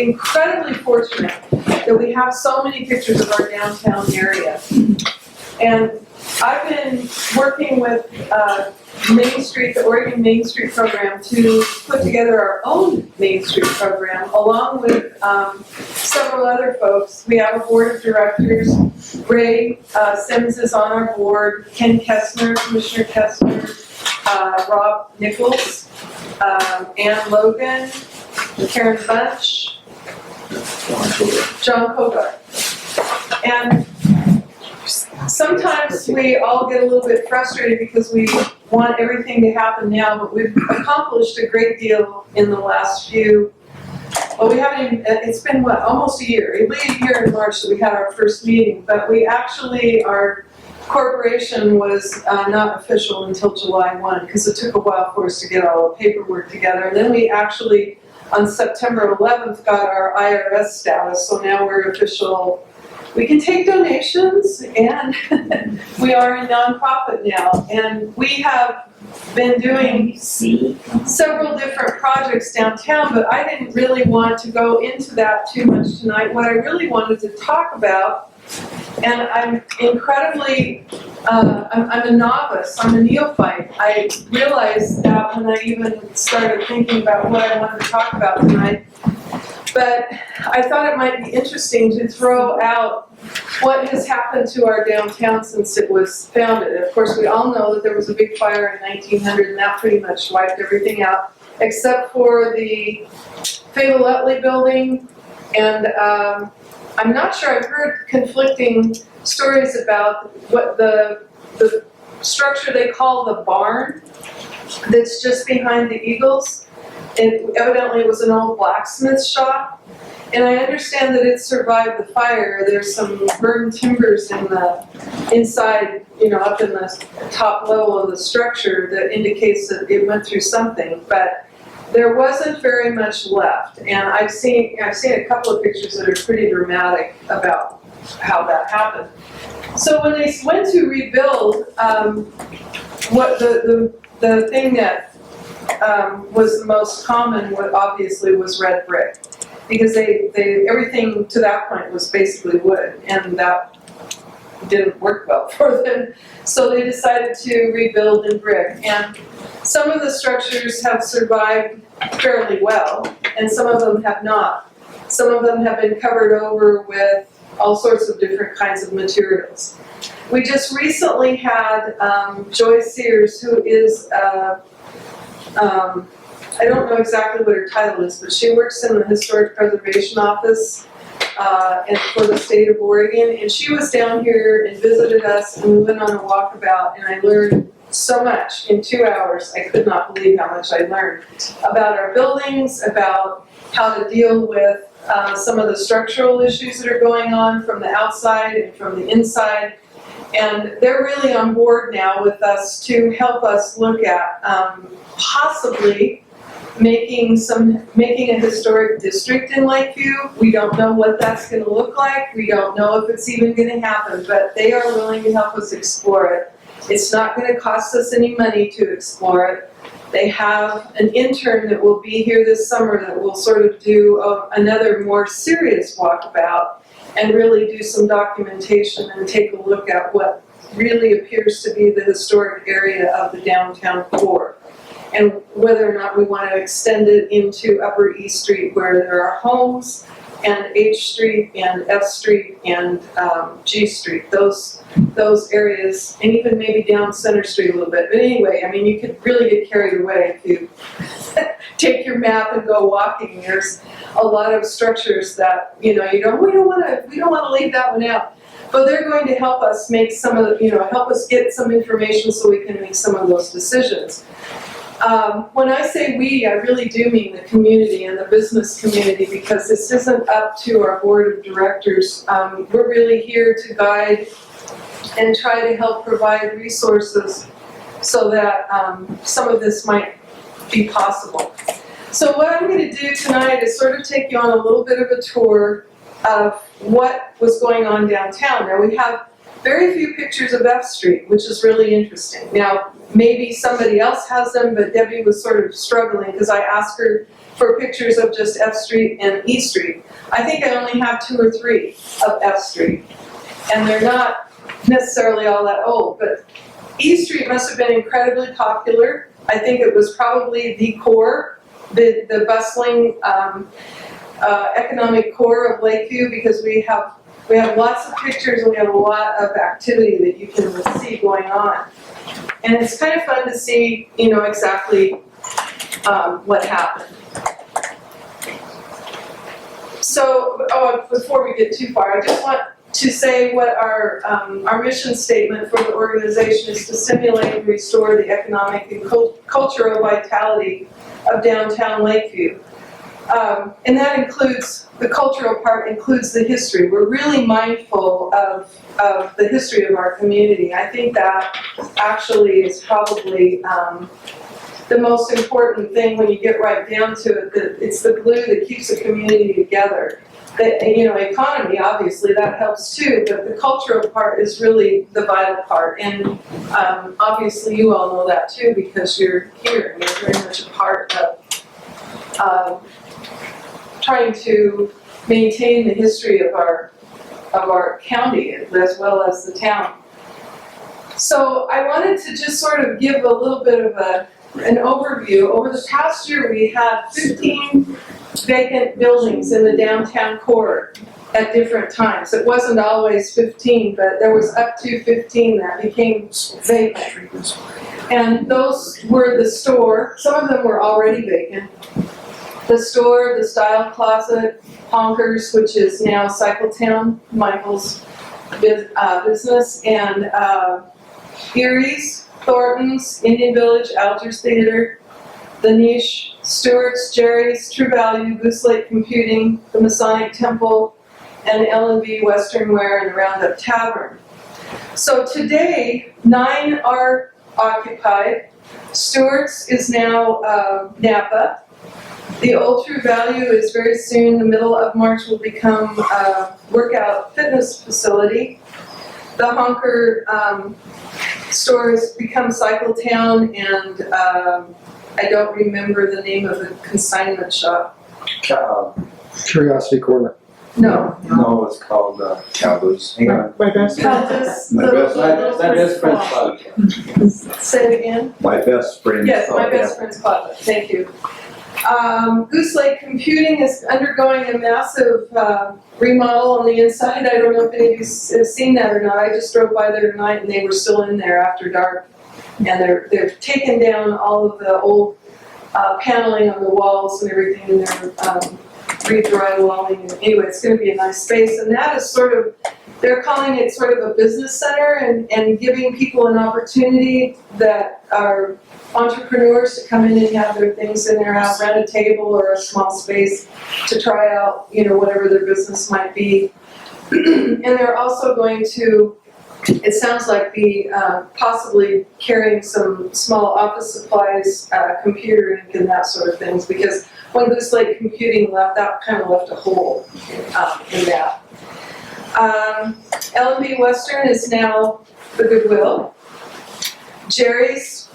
incredibly fortunate that we have so many pictures of our downtown area. And I've been working with Main Street, the Oregon Main Street program, to put together our own Main Street program, along with several other folks. We have a board of directors. Ray Sims is on our board, Ken Kessner, Commissioner Kessner, Rob Nichols, Ann Logan, Karen Bunch, John Hogarth. And sometimes we all get a little bit frustrated because we want everything to happen now, but we've accomplished a great deal in the last few, well, we haven't even, it's been what, almost a year. It'll be a year in March that we had our first meeting, but we actually, our corporation was not official until July 1, because it took a while for us to get all the paperwork together. And then we actually, on September 11th, got our IRS status, so now we're official. We can take donations, and we are a nonprofit now. And we have been doing several different projects downtown, but I didn't really want to go into that too much tonight. What I really wanted to talk about, and I'm incredibly, I'm a novice, I'm a neophyte. I realized that when I even started thinking about what I wanted to talk about tonight. But I thought it might be interesting to throw out what has happened to our downtown since it was founded. Of course, we all know that there was a big fire in 1900 and that pretty much wiped everything out, except for the Fayetteville Utley building. And I'm not sure, I've heard conflicting stories about what the structure they call the barn that's just behind the Eagles. And evidently it was an old blacksmith shop. And I understand that it survived the fire. There's some burned timbers in the inside, you know, up in the top level of the structure that indicates that it went through something. But there wasn't very much left. And I've seen a couple of pictures that are pretty dramatic about how that happened. So when they went to rebuild, what the thing that was the most common, what obviously was red brick, because they everything to that point was basically wood, and that didn't work well for them. So they decided to rebuild in brick, and some of the structures have survived fairly well, and some of them have not. Some of them have been covered over with all sorts of different kinds of materials. We just recently had Joy Sears, who is I don't know exactly what her title is, but she works in the Historic Preservation Office and for the state of Oregon. And she was down here and visited us, and we went on a walkabout, and I learned so much in 2 hours. I could not believe how much I learned about our buildings, about how to deal with some of the structural issues that are going on from the outside and from the inside. And they're really on board now with us to help us look at possibly making a historic district in Lakeview. We don't know what that's going to look like. We don't know if it's even going to happen, but they are willing to help us explore it. It's not going to cost us any money to explore it. They have an intern that will be here this summer that will sort of do another more serious walkabout and really do some documentation and take a look at what really appears to be the historic area of the downtown core, and whether or not we want to extend it into Upper East Street, where there are homes, and H Street and F Street and G Street, those areas, and even maybe down Center Street a little bit. But anyway, I mean, you could really get carried away if you take your map and go walking. There's a lot of structures that, you know, we don't want to leave that one out. But they're going to help us make some of the, help us get some information so we can make some of those decisions. When I say we, I really do mean the community and the business community, because this isn't up to our board of directors. We're really here to guide and try to help provide resources so that some of this might be possible. So what I'm going to do tonight is sort of take you on a little bit of a tour of what was going on downtown. Now we have very few pictures of F Street, which is really interesting. Now, maybe somebody else has them, but Debbie was sort of struggling because I asked her for pictures of just F Street and E Street. I think I only have 2 or 3 of F Street, and they're not necessarily all that old, but E Street must have been incredibly popular. I think it was probably the core, the bustling economic core of Lakeview, because we have lots of pictures and we have a lot of activity that you can see going on. And it's kind of fun to see, exactly what happened. So, before we get too far, I just want to say what our mission statement for the organization is: to stimulate and restore the economic and cultural vitality of downtown Lakeview. And that includes, the cultural part includes the history. We're really mindful of the history of our community. I think that actually is probably the most important thing when you get right down to it, that it's the glue that keeps the community together. The economy, obviously, that helps too, but the cultural part is really the vital part. And obviously you all know that too, because you're here and you're very much a part of trying to maintain the history of our county as well as the town. So I wanted to just sort of give a little bit of an overview. Over the past year, we had 15 vacant buildings in the downtown core at different times. It wasn't always 15, but there was up to 15 that became vacant. And those were the store. Some of them were already vacant. The store, the Style Closet, Honkers, which is now Cycletown, Michael's business, and Erie's, Thornton's, Indian Village, Alger Theater, The Niche, Stewart's, Jerry's, True Value, Goose Lake Computing, the Masonic Temple, and L&B Western Wear and the Roundup Tavern. So today, 9 are occupied. Stewart's is now Napa. The old True Value is very soon, the middle of March, will become a workout fitness facility. The Honker store has become Cycletown, and I don't remember the name of the consignment shop. Curiosity Corner. No. No, it's called Cowboys. Hang on. My best My best friend's closet. Say it again. My best friend's Yes, my closet. best friend's closet. Thank you. Goose Lake Computing is undergoing a massive remodel on the inside. I don't know if any of you have seen that or not. I just drove by there tonight and they were still in there after dark. And they've taken down all of the old paneling on the walls and everything, and they're re-drywalling. Anyway, it's going to be a nice space. And that is sort of, they're calling it sort of a business center and giving people an opportunity that are entrepreneurs to come in and have their things in their house, rent a table or a small space to try out, whatever their business might be. And they're also going to, it sounds like, be possibly carrying some small office supplies, computer ink and that sort of things, because when Goose Lake Computing left, that kind of left a hole in that. L&B Western is now the Goodwill. Jerry's,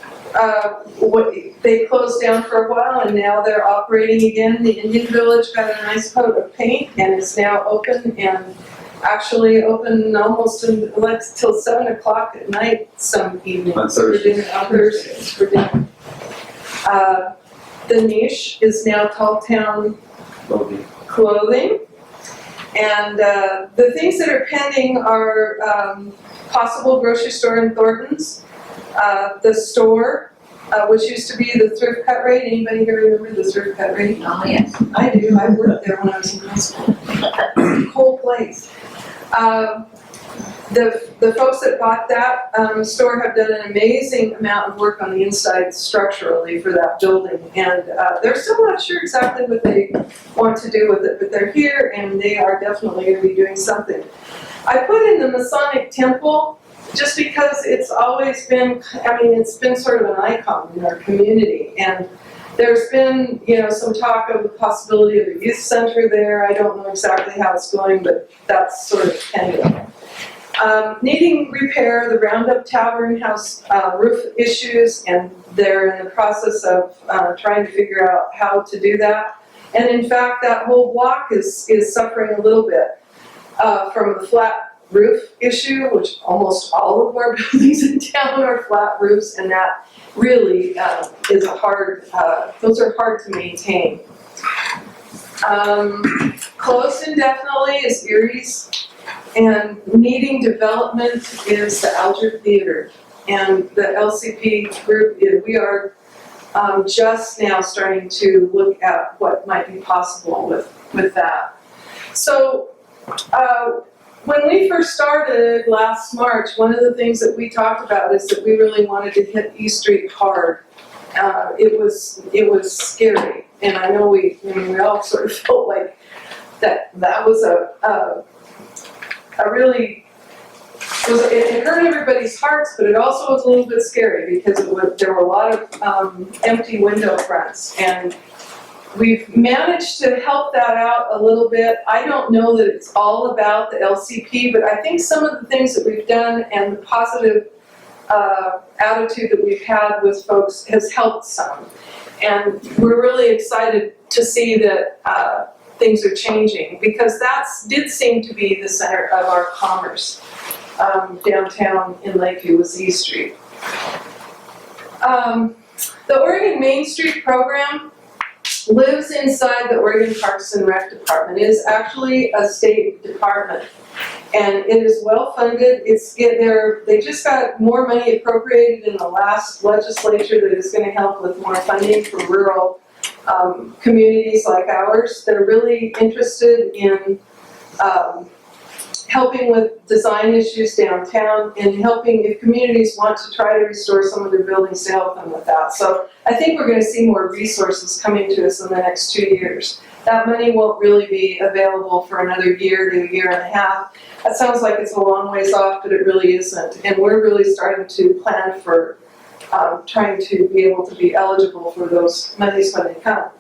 they closed down for a while and now they're operating again. The Indian Village got a nice coat of paint and is now open, and actually open almost till 7 o'clock at night some evenings. On Thursdays. On Thursdays for dinner. The Niche is now Talltown Clothing. And the things that are pending are possible grocery store in Thornton's, the store, which used to be the Thrift Cut Rate. Anybody here remember the Thrift Cut Rate? Oh, yes. I do. I worked there when I was in high school. Cool place. The folks that bought that store have done an amazing amount of work on the inside structurally for that building, and they're still not sure exactly what they want to do with it, but they're here and they are definitely going to be doing something. I put in the Masonic Temple just because it's always been, it's been sort of an icon in our community, and there's been, some talk of the possibility of a youth center there. I don't know exactly how it's going, but that's sort of pending. Needing repair, the Roundup Tavern House roof issues, and they're in the process of trying to figure out how to do that. And in fact, that whole block is suffering a little bit from the flat roof issue, which almost all of our buildings in town are flat roofs, and that really is a hard, those are hard to maintain. Closed indefinitely is Erie's, and needing development is the Alger Theater. And the LCP group, we are just now starting to look at what might be possible with that. So when we first started last March, one of the things that we talked about is that we really wanted to hit East Street hard. It was scary, and I know we all sort of felt like that was a really, it hurt everybody's hearts, but it also was a little bit scary because there were a lot of empty window fronts, and we've managed to help that out a little bit. I don't know that it's all about the LCP, but I think some of the things that we've done and the positive attitude that we've had with folks has helped some. And we're really excited to see that things are changing, because that did seem to be the center of our commerce downtown in Lakeview was East Street. The Oregon Main Street program lives inside the Oregon Parks and Rec Department. It is actually a state department, and it is well funded. They just got more money appropriated in the last legislature that is going to help with more funding for rural communities like ours that are really interested in helping with design issues downtown and helping if communities want to try to restore some of their buildings to help them with that. So I think we're going to see more resources coming to us in the next 2 years. That money won't really be available for another year to a year and a half. That sounds like it's a long ways off, but it really isn't. And we're really starting to plan for trying to be able to be eligible for those monies when they come.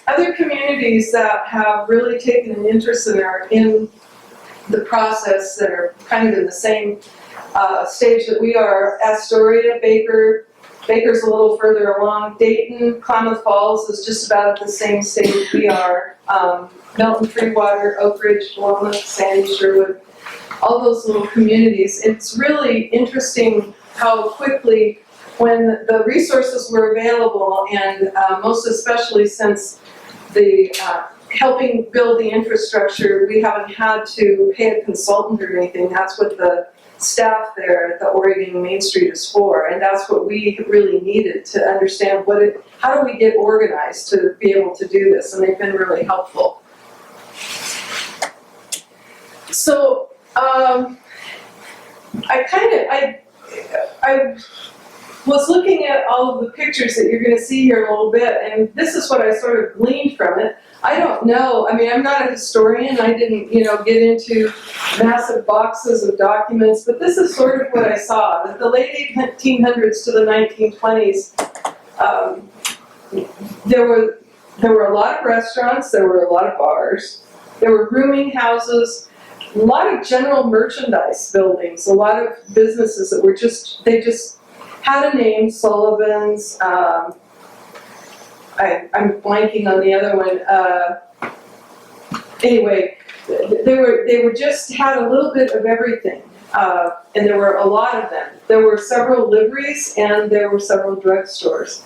Other communities that have really taken an interest in the process that are kind of in the same stage that we are: Astoria, Baker's a little further along, Dayton, Klamath Falls is just about at the same stage we are, Milton, Freewater, Oak Ridge, Walnut, Sandy, Sherwood, all those little communities. It's really interesting how quickly, when the resources were available, and most especially since the helping build the infrastructure, we haven't had to pay a consultant or anything. That's what the staff there at the Oregon Main Street is for, and that's what we really needed to understand how do we get organized to be able to do this, and they've been really helpful. So I was looking at all of the pictures that you're going to see here in a little bit, and this is what I sort of gleaned from it. I don't know, I mean, I'm not a historian, I didn't, get into massive boxes of documents, but this is sort of what I saw, that the late 1800s to the 1920s, there were a lot of restaurants, there were a lot of bars, there were rooming houses, a lot of general merchandise buildings, a lot of businesses that were they just had a name, Sullivan's, I'm blanking on the other one. Anyway, they were just had a little bit of everything, and there were a lot of them. There were several liveries, and there were several drugstores.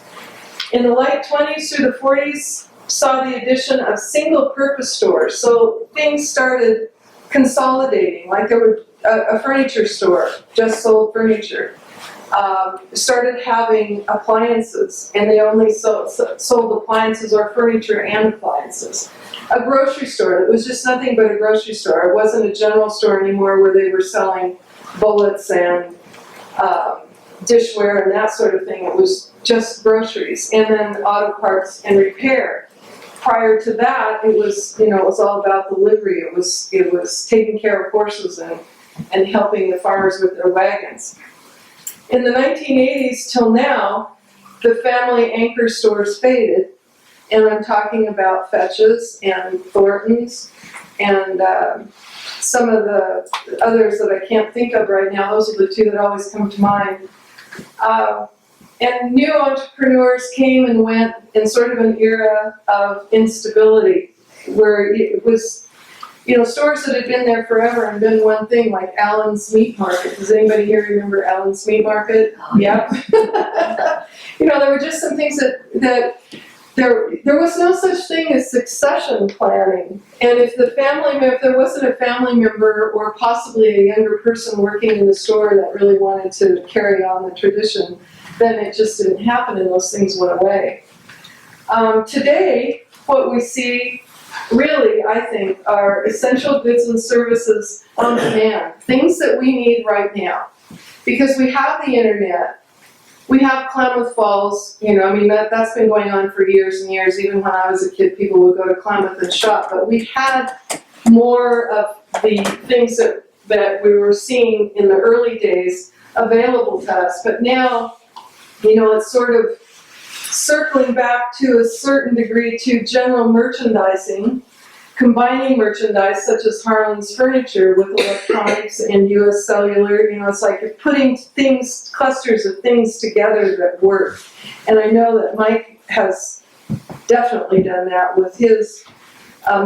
In the late 20s through the 40s, saw the addition of single-purpose stores. So things started consolidating, like there was a furniture store, just sold furniture. Started having appliances, and they only sold appliances or furniture and appliances. A grocery store that was just nothing but a grocery store. It wasn't a general store anymore where they were selling bullets and dishware and that sort of thing. It was just groceries, and then auto parts and repair. Prior to that, it was it was all about the livery. It was taking care of horses and helping the farmers with their wagons. In the 1980s till now, the family anchor stores faded, and I'm talking about Fetch's and Thornton's and some of the others that I can't think of right now. Those are the two that always come to mind. And new entrepreneurs came and went in sort of an era of instability, where it was, stores that had been there forever and been one thing, like Allen's Meat Market. Does anybody here remember Allen's Meat Market? Yep. There were just some things that there was no such thing as succession planning. And if there wasn't a family member or possibly a younger person working in the store that really wanted to carry on the tradition, then it just didn't happen and those things went away. Today, what we see really, I think, are essential goods and services on demand, things that we need right now. Because we have the internet, we have Klamath Falls, that's been going on for years and years. Even when I was a kid, people would go to Klamath and shop, but we had more of the things that we were seeing in the early days available to us. But now, it's sort of circling back to a certain degree to general merchandising, combining merchandise such as Harlan's Furniture with electronics and US Cellular. It's like putting clusters of things together that work. And I know that Mike has definitely done that with his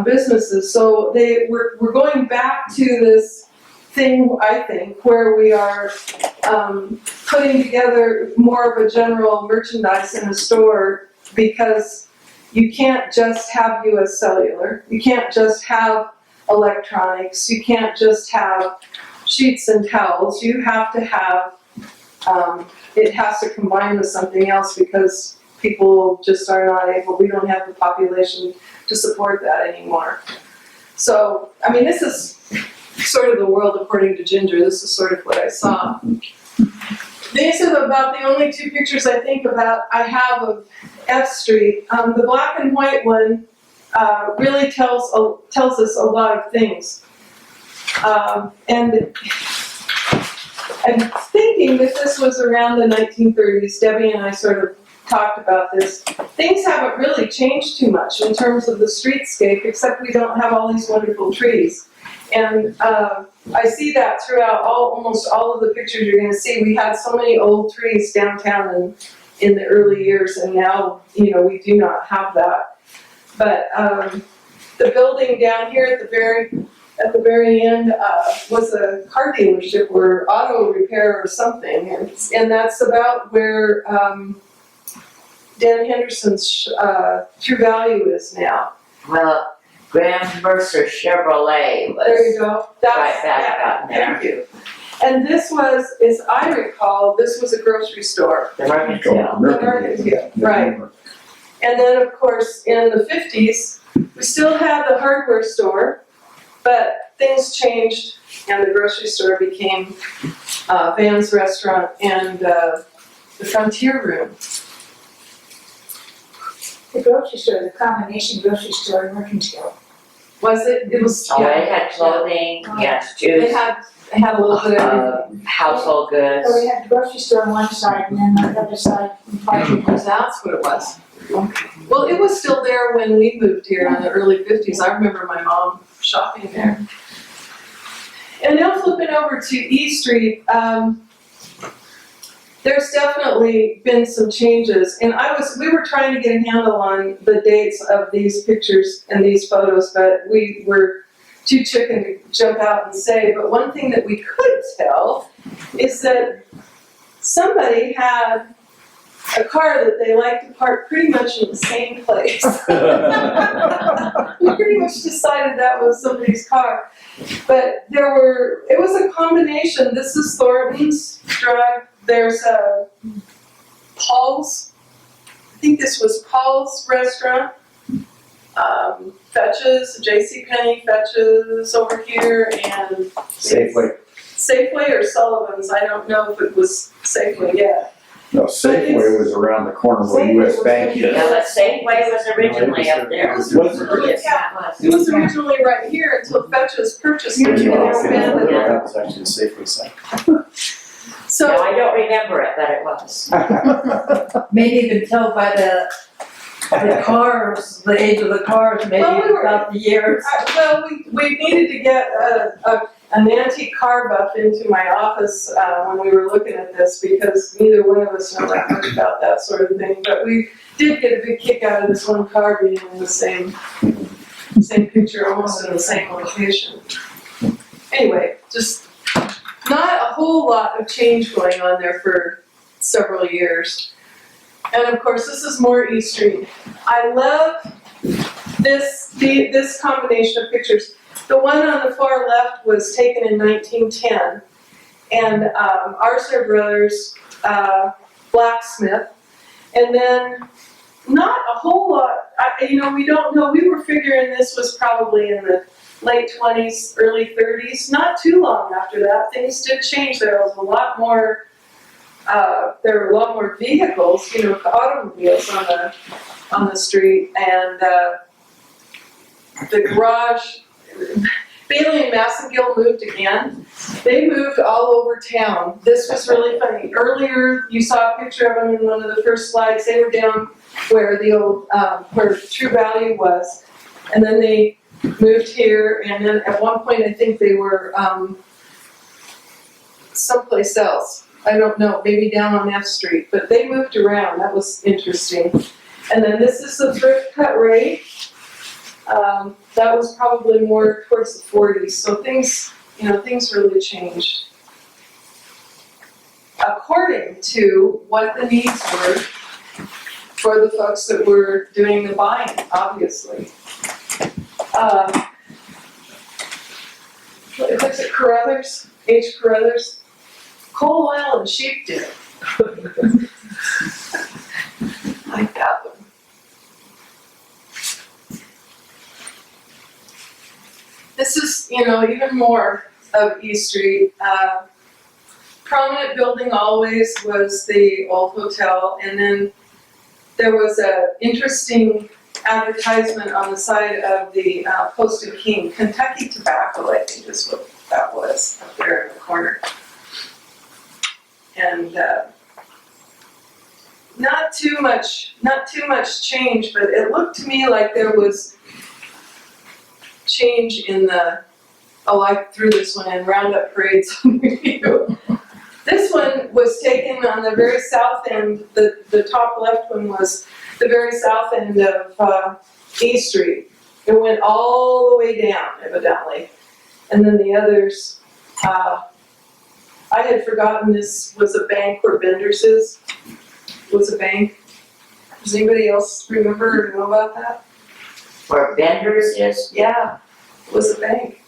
businesses. So we're going back to this thing, I think, where we are putting together more of a general merchandise in a store, because you can't just have US Cellular, you can't just have electronics, you can't just have sheets and towels, you have to have, it has to combine with something else, because people just are not able, we don't have the population to support that anymore. So, this is sort of the world according to Ginger. This is sort of what I saw. These are about the only two pictures I have of F Street. The black and white one really tells us a lot of things. And I'm thinking that this was around the 1930s. Debbie and I sort of talked about this. Things haven't really changed too much in terms of the streetscape, except we don't have all these wonderful trees. And I see that throughout almost all of the pictures you're going to see. We had so many old trees downtown in the early years, and now, we do not have that. But the building down here at the very end was a car dealership or auto repair or something, and that's about where Dan Henderson's True Value is now. Well, Graham Mercer Chevrolet was There you go. right back out there. Thank you. And this was, as I recall, this was a grocery store. The Mercantile. The Mercantile, right. And then, of course, in the 50s, we still had the hardware store, but things changed, and the grocery store became Van's Restaurant and the Frontier Room. The grocery store, the combination grocery store and mercantile. Was it? It was, Oh, yeah. it had clothing, yes, It juice, had a little bit of everything. household goods. So we had the grocery store on one side and then on the other side. That's what it was. Okay. Well, it was still there when we moved here in the early 50s. I remember my mom shopping there. And now flipping over to E Street, there's definitely been some changes. And we were trying to get a handle on the dates of these pictures and these photos, but we were too chicken to jump out and say. But one thing that we could tell is that somebody had a car that they like to park pretty much in the same place. We pretty much decided that was somebody's car. But it was a combination. This is Thornton's Drug. There's Paul's, I think this was Paul's Restaurant. Fetches, JCPenney, Fetches over here, and Safeway or Sullivan's. I don't know if it was Safeway yet. No, Safeway was around the corner where US Bank is. Yeah, but Safeway was originally up there. It was originally, it was originally right here until Fetches purchased it, and they abandoned it. That was actually the Safeway site. No, So, I don't remember it, but it was. Maybe you could tell by the The cars, the age of the cars, maybe Well, we were- about the years. Well, we needed to get an antique car buff into my office when we were looking at this, because neither one of us know that much about that sort of thing. But we did get a big kick out of this one car being in the same picture, almost in the same location. Anyway, just not a whole lot of change going on there for several years. And of course, this is more East Street. I love this combination of pictures. The one on the far left was taken in 1910, and Alger Brothers blacksmith. And then not a whole lot, we don't know. We were figuring this was probably in the late 20s, early 30s. Not too long after that, things did change. There was a lot more. There were a lot more vehicles, automobiles on the street, and the garage. Bailey and Massengill moved again. They moved all over town. This was really funny. Earlier, you saw a picture of them in one of the first slides. They were down where the old, where True Value was, and then they moved here. And then at one point, I think they were someplace else. I don't know, maybe down on F Street, but they moved around. That was interesting. And then this is the thrift cut rate. That was probably more towards the 40s. So things really changed. According to what the needs were for the folks that were doing the buying, obviously. What's it, Carruthers? H. Carruthers? Coal, oil, and sheep dip. Like that one. This is, even more of East Street. Prominent building always was the old hotel, and then there was an interesting advertisement on the side of the Post and King. Kentucky Tobacco, I think is what that was, up there in the corner. And not too much change, but it looked to me like there was change in I threw this one in, Roundup Parades on review. This one was taken on the very south end, the top left one was the very south end of East Street. It went all the way down, evidently. And then the others, I had forgotten this was a bank where Bender's was a bank. Does anybody else remember or know about that? Where Bender's is, Yeah, it was a bank.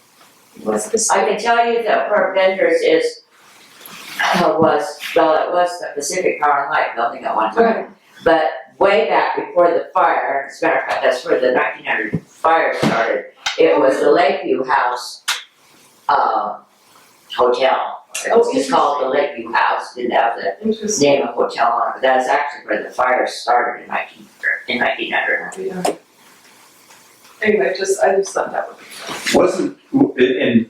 It was the I can tell you that where Bender's is, it was the Pacific Power and Light building at one time. Right. But way back before the fire, as a matter of fact, that's where the 1900 fire started. It was the Lakeview House, hotel. It's called the Lakeview House, didn't have the Interesting. name of hotel on it, but that's actually where the fire started in 1900. Anyway, I just thought that would be fun. Wasn't, in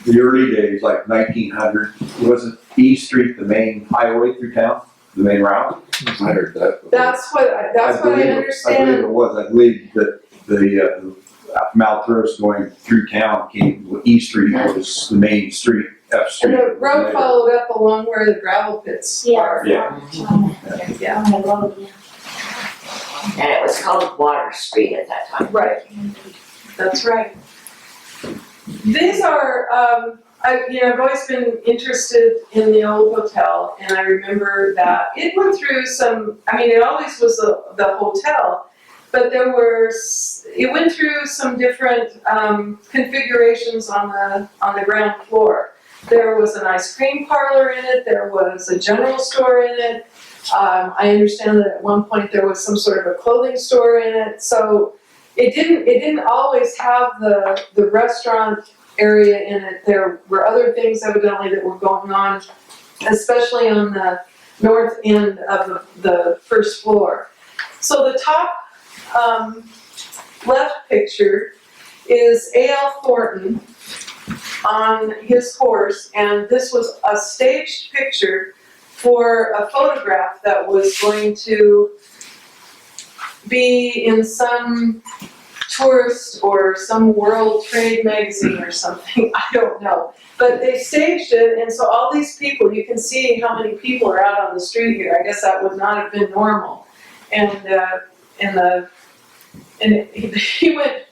the early days, like 1900, wasn't East Street the main highway through town, the main route? I heard that. That's what I believe understand. it was. I believe that the Maltose going through town came, East Street was the main street, F Street. And the road followed up along where the gravel pits are. Yeah. Yeah. On the road, yeah. And it was called Water Street at that time. Right. That's right. These are, I've always been interested in the old hotel, and I remember that it went through it always was the hotel, but it went through some different configurations on the ground floor. There was an ice cream parlor in it, there was a general store in it. I understand that at one point there was some sort of a clothing store in it, so it didn't always have the restaurant area in it. There were other things evidently that were going on, especially on the north end of the first floor. So the top left picture is A.L. Thornton on his horse, and this was a staged picture for a photograph that was going to be in some tourist or some world trade magazine or something, I don't know. But they staged it, and so all these people, you can see how many people are out on the street here. I guess that would not have been normal. And he went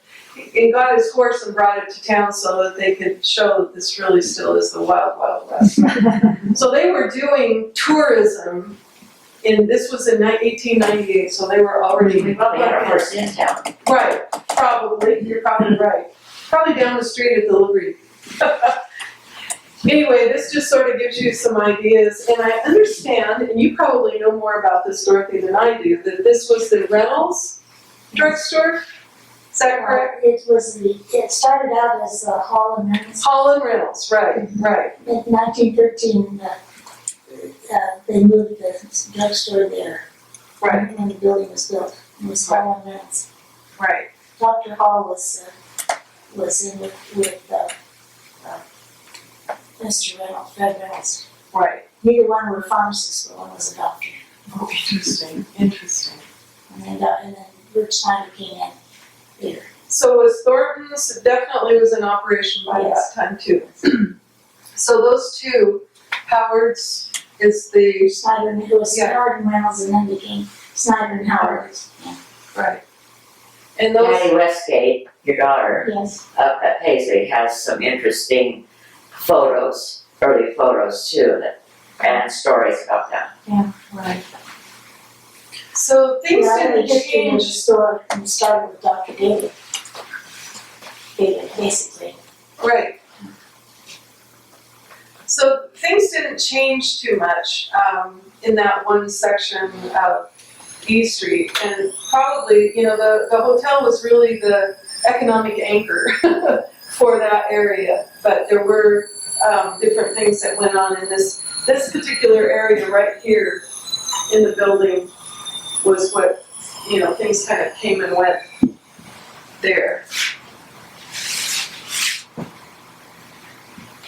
and got his horse and brought it to town so that they could show that this really still is the Wild Wild West. So they were doing tourism, and this was in 1898, so they were already. We probably had our first in town. Right, probably, you're probably right. Probably down the street at the Liberty. Anyway, this just sort of gives you some ideas, and I understand, and you probably know more about this, Dorothy, than I do, that this was the Reynolds drugstore? Is that correct? It started out as Hall and Reynolds. Hall and Reynolds, right, right. In 1913, they moved the drugstore there. Right. When the building was built, it was Hall and Reynolds. Right. Dr. Hall was in with Mr. Reynolds, Fred Reynolds. Right. Neither one were pharmacists, but one was a doctor. Oh, interesting, interesting. And then Bert Snyder came in later. So was Thornton's, definitely was in operation by Yes. that time too. So those two, Howard's is the, Snyder, it was Yeah. Howard and Reynolds, and then became Snyder and Howard. Yeah. right. And those, Patty Westgate, your daughter, Yes. up at Paisley has some interesting photos, early photos too, and stories about them. right. So things Yeah, didn't the history of the change. store and started with Dr. David. David, basically. Right. So things didn't change too much in that one section of E Street, and probably, the hotel was really the economic anchor for that area, but there were different things that went on in this particular area right here in the building was what, things kind of came and went there.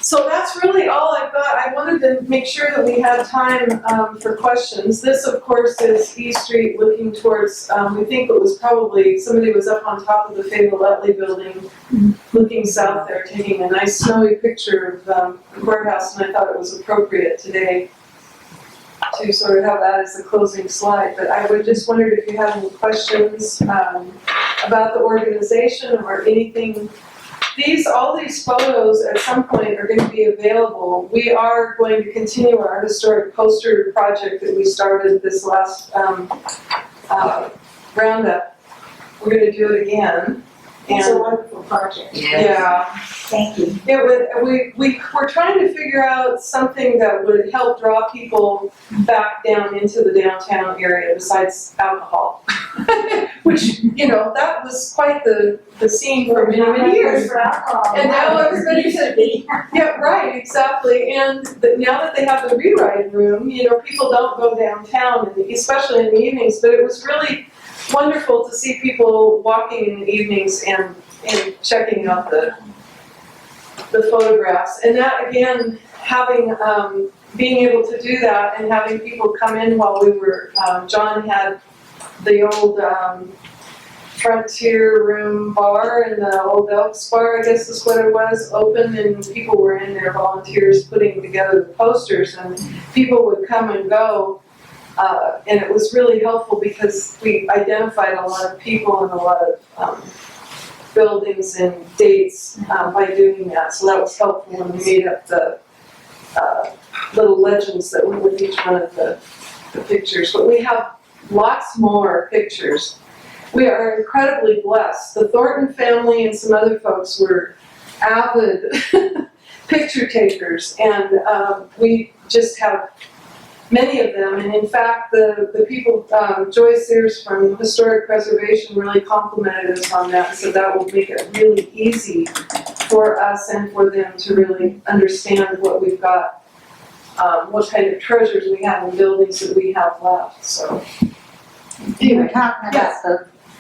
So that's really all I've got. I wanted to make sure that we had time for questions. This, of course, is E Street looking towards, we think it was probably, somebody was up on top of the Fayetteville building, looking south there, taking a nice snowy picture of the courthouse, and I thought it was appropriate today to sort of have that as the closing slide. But I would just wondered if you had any questions about the organization or anything. All these photos at some point are going to be available. We are going to continue our historic poster project that we started this last roundup. We're going to do it again. It's a And wonderful project. yeah, Thank you. we're trying to figure out something that would help draw people back down into the downtown area besides alcohol. Which, that was quite the scene for many, many years. For alcohol. And now everybody Used to be. Yeah, right, exactly. And now that they have the rewrite room, people don't go downtown, especially in the evenings, but it was really wonderful to see people walking in the evenings and checking out the photographs. And that, again, being able to do that and having people come in while we were, John had the old Frontier Room bar and the old Elks bar, I guess is what it was, open, and people were in there, volunteers putting together the posters, and people would come and go. And it was really helpful because we identified a lot of people and a lot of buildings and dates by doing that. So that was helpful when we made up the little legends that went with each one of the pictures. But we have lots more pictures. We are incredibly blessed. The Thornton family and some other folks were avid picture takers, and we just have many of them. And in fact, the people, Joy Sears from Historic Preservation really complimented us on that, so that will make it really easy for us and for them to really understand what we've got, what kind of treasures we have in buildings that we have left, so. You were talking about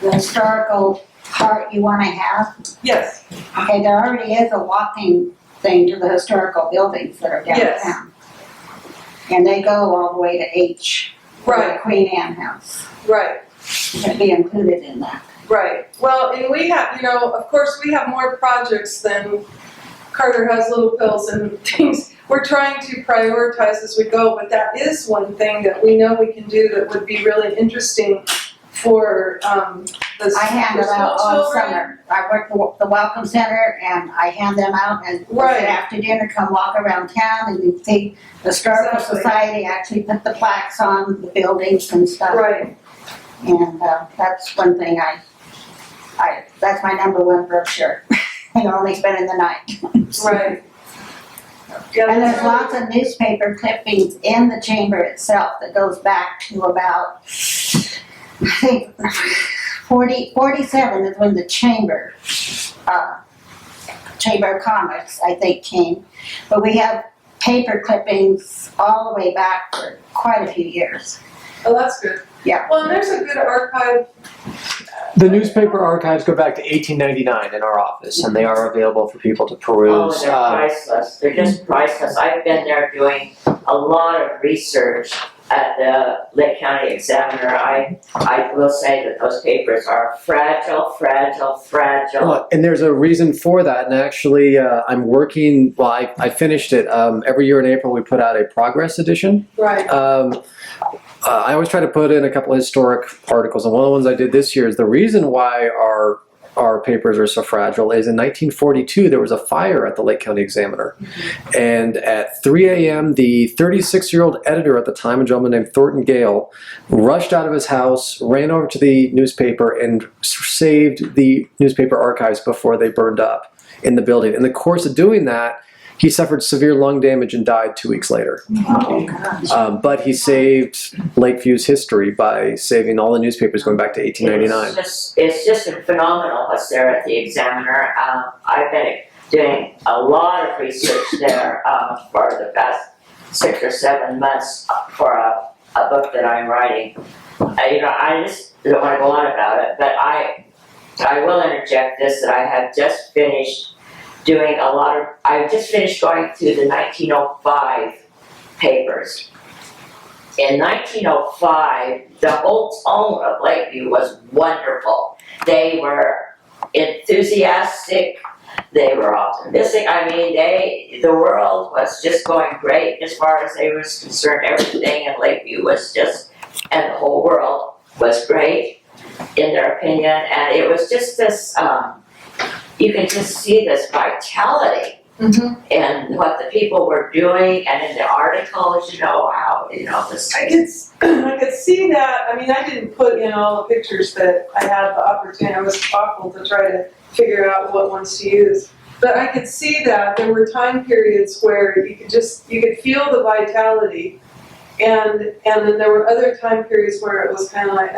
the historical part you want to have. Yes, Okay, there already is a walking thing to the historical buildings that are Yes. downtown. And they go all the way to H, for the right, Queen Anne House. right. to be included in that. Right, well, and we have, you know, of course, we have more projects than Carter has Little Pills and things. We're trying to prioritize as we go, but that is one thing that we know we can do that would be really interesting for, the I hand them small out all children. summer. I work the Welcome Center and I hand them out and Right. after dinner, come walk around town and you see the Historical Exactly. Society actually put the plaques on the buildings and stuff. Right, And, that's one thing that's my number one brochure. You're only spending the night. right. Yeah, And that's there's really- lots of newspaper clippings in the chamber itself that goes back to about, I think, 47 is when the Chamber of Commerce, I think, came. But we have paper clippings all the way back for quite a few years. Oh, that's good. Yeah. Well, and there's a good archive. The newspaper archives go back to 1899 in our office, and they are available for people to Oh, peruse. they're priceless, they're just priceless. I've been there doing a lot of research at the Lake County Examiner. I will say that those papers are fragile. Well, and there's a reason for that, and actually, I'm working. Well, I finished it. Every year in April, we put out a progress edition. Right, I always try to put in a couple of historic articles, and one of the ones I did this year is the reason why our papers are so fragile is in 1942 there was a fire at the Lake County Examiner, and at 3 a.m. the 36-year-old editor at the time, a gentleman named Thornton Gale, rushed out of his house, ran over to the newspaper, and saved the newspaper archives before they burned up in the building. In the course of doing that, he suffered severe lung damage and died 2 weeks later. Oh, gosh. But he saved Lakeview's history by saving all the newspapers going back to 1899. It's just phenomenal what's there at the Examiner. I've been doing a lot of research there for the past 6 or 7 months for a book that I'm writing. I just don't want to go on about it, but I will interject this, that I have just finished I've just finished going through the 1905 papers. In 1905, the whole tone of Lakeview was wonderful. They were enthusiastic, they were optimistic. I mean, the world was just going great as far as they was concerned. Everything in Lakeview was just, and the whole world was great in their opinion. And it was just this, you can just see this vitality in what the people were doing, and in the articles, how, this. I could see that. I mean, I didn't put in all the pictures that I had the opportunity. I was thoughtful to try to figure out what ones to use. But I could see that there were time periods where you could feel the vitality, and then there were other time periods where it was kind of like,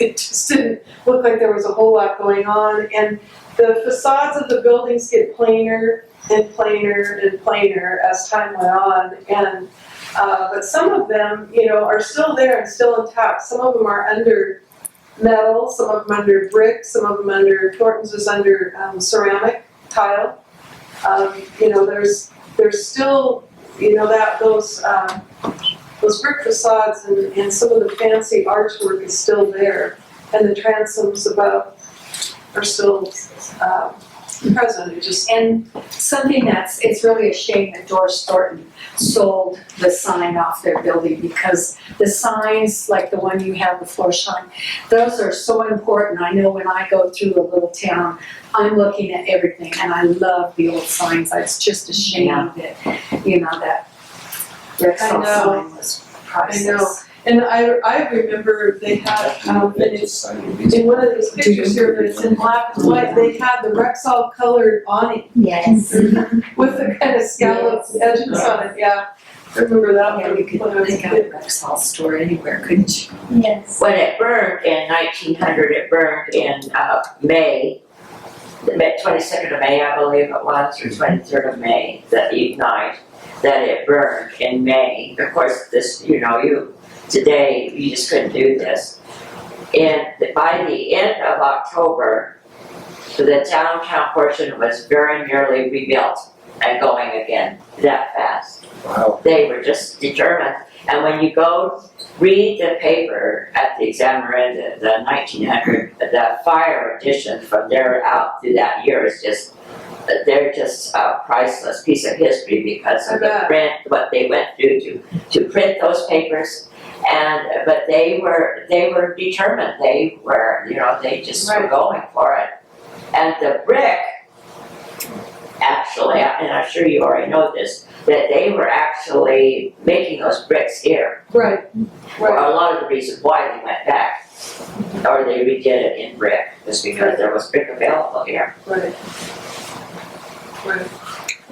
it just didn't look like there was a whole lot going on. And the facades of the buildings get plainer and plainer and plainer as time went on, and but some of them, are still there and still intact. Some of them are under metal, some of them under brick, some of them under Thornton's is under ceramic tile. There's still those brick facades and some of the fancy artwork is still there, and the transoms above are still present. And something it's really a shame that Doris Thornton sold the sign off their building, because the signs, like the one you have, the floor shine, those are so important. I know when I go through a little town, I'm looking at everything, and I love the old signs. It's just a shame that, that Rexall sign was priceless. I know. And I remember they had, in one of these pictures here, but it's in black and white, they had the Rexall colored awning Yes. with the kind of scalloped edges on it, yeah. I remember that Yeah, one you could when I was a think of a kid. Rexall store anywhere, couldn't you? Yes. When it burned in 1900, it burned in May, the 22nd of May, I believe it was, or 23rd of May, that night that it burned in May. Of course, this, today, you just couldn't do this. And by the end of October, the downtown portion was very nearly rebuilt. and going again that fast. Wow. They were just determined. And when you go read the paper at the Examiner in the 1900, the fire edition from there out through that year is just, they're just a priceless piece of history because of the print, what they went through to print those papers. But they were determined. They were, they just were going for it. And the brick, actually, and I'm sure you already know this, that they were actually making those bricks here. Right, Or right. a lot of the reasons why they went back, or they redid it in brick, was because there was brick available here. Right. Right.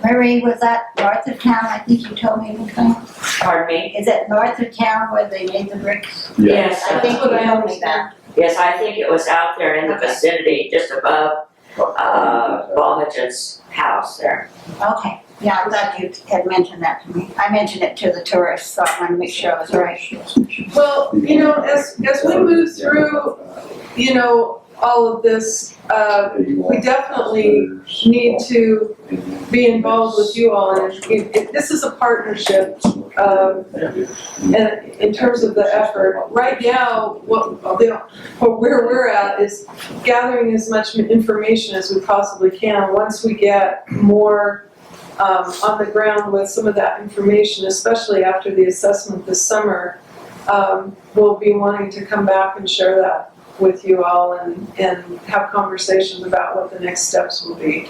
Marie, was that north of town, I think you told me before? Pardon me? Is it north of town where they made the bricks? Yes, I think you told me that. yes, I think it was out there in the vicinity, just above, Balmage's house there. Okay, yeah, I thought you had mentioned that to me. I mentioned it to the tourists, so I wanted to make sure I was right. Well, as we move through, all of this, we definitely need to be involved with you all. And this is a partnership, and in terms of the effort. Right now, where we're at is gathering as much information as we possibly can. Once we get more on the ground with some of that information, especially after the assessment this summer, we'll be wanting to come back and share that with you all and have conversations about what the next steps will be.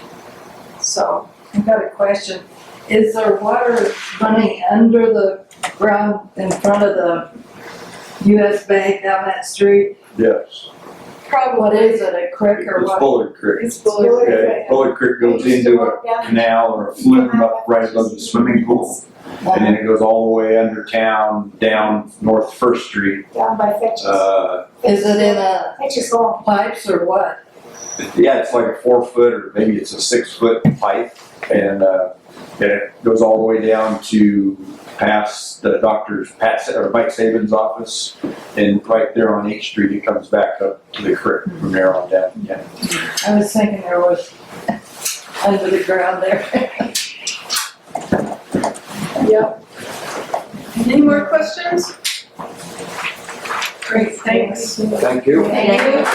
So, I've got a question. Is there water running under the ground in front of the US Bank down that street? Yes. probably. What is it, a creek or It's what? Bullard Creek. It's Bullard. Okay, Bullard Creek goes into a canal or a flume up right above the swimming pool. And then it goes all the way under town, down North First Street. Down by Fitch's. Is it in a Fitch's Hall. pipes or what? Yeah, it's like a 4 foot or maybe it's a 6 foot pipe. And it goes all the way down to past the doctor's Mike Saban's office. And right there on H Street, it comes back up to the creek from there on down. Yeah. I was thinking there was under the ground there. Yep. Any more questions? Great, thanks. Thank you. Thank you.